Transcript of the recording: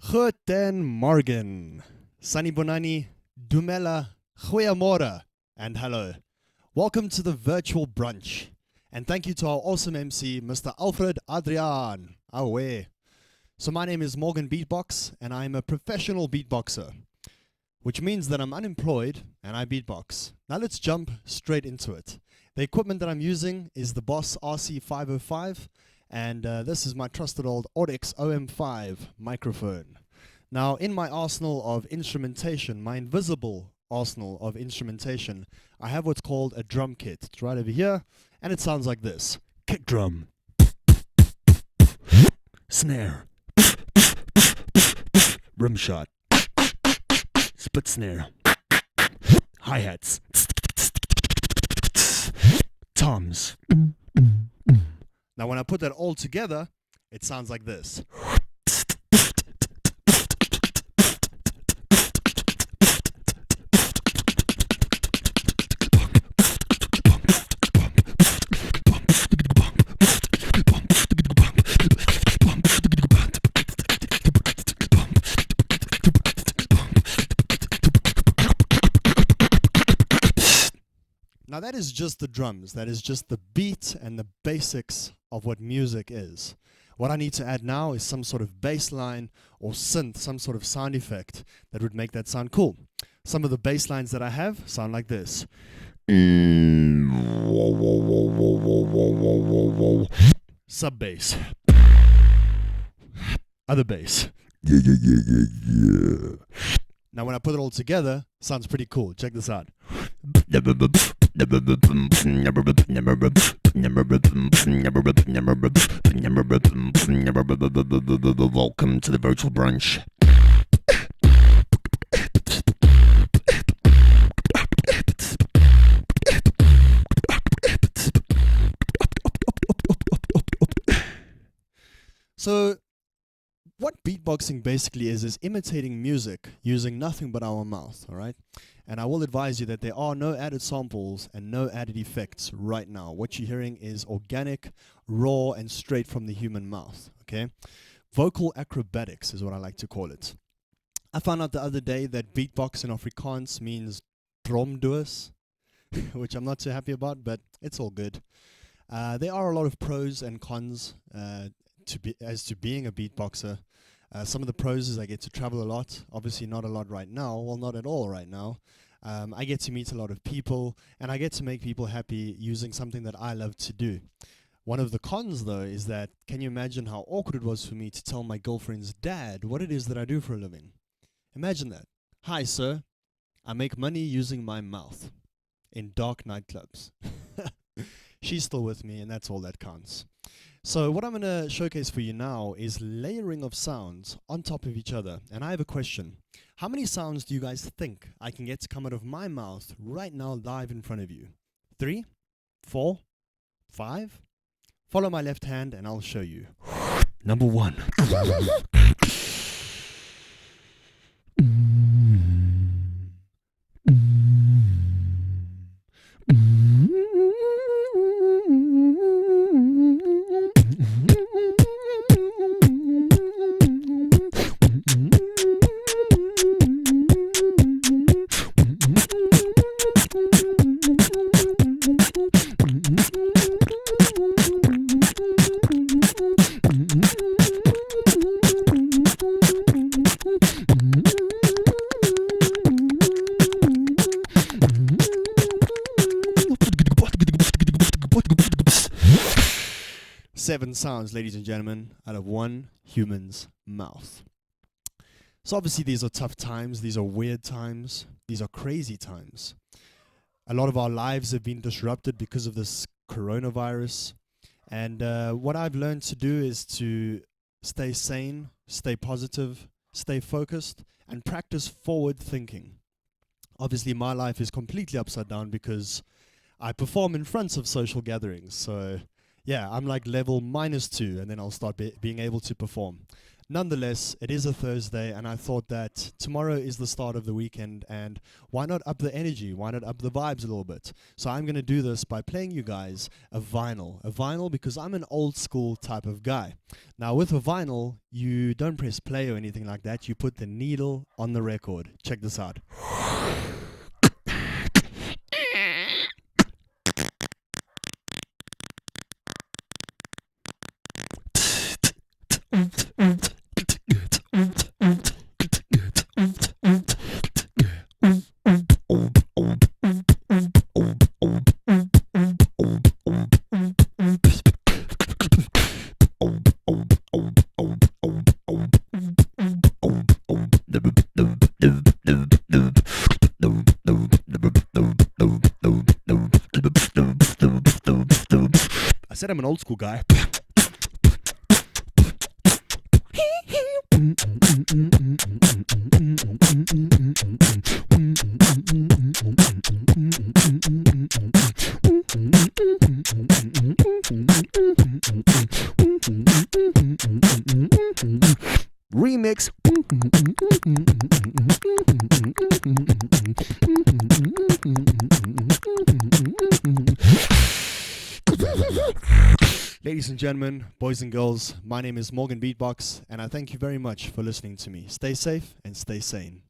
Guten Morgen, Sunny Bonani, Dumela, Goeiemorgen, and hello. Welcome to the virtual brunch. And thank you to our awesome MC, Mr. Alfred Adrian. Away. So my name is Morgan Beatbox, and I'm a professional beatboxer, which means that I'm unemployed and I beatbox. Now let's jump straight into it. The equipment that I'm using is the Boss RC505, and this is my trusted old Audex OM5 microphone. Now, in my arsenal of instrumentation, my invisible arsenal of instrumentation, I have what's called a drum kit. It's right over here, and it sounds like this. Kick drum, snare, rim shot, split snare, hi-hats, toms. Now when I put that all together, it sounds like this. Now that is just the drums, that is just the beat and the basics of what music is. What I need to add now is some sort of bass line or synth, some sort of sound effect that would make that sound cool. Some of the bass lines that I have sound like this. Sub bass. Other bass. Now when I put it all together, it sounds pretty cool. Check this out. Welcome to the virtual brunch. So, what beatboxing basically is imitating music using nothing but our mouth, all right? And I will advise you that there are no added samples and no added effects right now. What you're hearing is organic, raw, and straight from the human mouth, okay? Vocal acrobatics is what I like to call it. I found out the other day that beatbox in Afrikaans means tromdoos, which I'm not too happy about, but it's all good. There are a lot of pros and cons as to being a beatboxer. Some of the pros is I get to travel a lot. Obviously not a lot right now. Well, not at all right now. I get to meet a lot of people, and I get to make people happy using something that I love to do. One of the cons, though, is that, can you imagine how awkward it was for me to tell my girlfriend's dad what it is that I do for a living? Imagine that. Hi, sir. I make money using my mouth in dark nightclubs. She's still with me, and that's all that counts. So what I'm going to showcase for you now is layering of sounds on top of each other. And I have a question. How many sounds do you guys think I can get to come out of my mouth right now live in front of you? 3, 4, 5? Follow my left hand and I'll show you. Number 1. Seven sounds, ladies and gentlemen, out of one human's mouth. So obviously these are tough times, these are weird times, these are crazy times. A lot of our lives have been disrupted because of this coronavirus. And what I've learned to do is to stay sane, stay positive, stay focused, and practice forward thinking. Obviously my life is completely upside down because I perform in front of social gatherings. So yeah, I'm like level -2, and then I'll start being able to perform. Nonetheless, it is a Thursday, and I thought that tomorrow is the start of the weekend, and why not up the energy? Why not up the vibes a little bit? So I'm going to do this by playing you guys a vinyl. A vinyl because I'm an old school type of guy. Now, with a vinyl, you don't press play or anything like that. You put the needle on the record. Check this out. I said I'm an old school guy. Remix. Ladies and gentlemen, boys and girls, my name is Morgan Beatbox, and I thank you very much for listening to me. Stay safe and stay sane.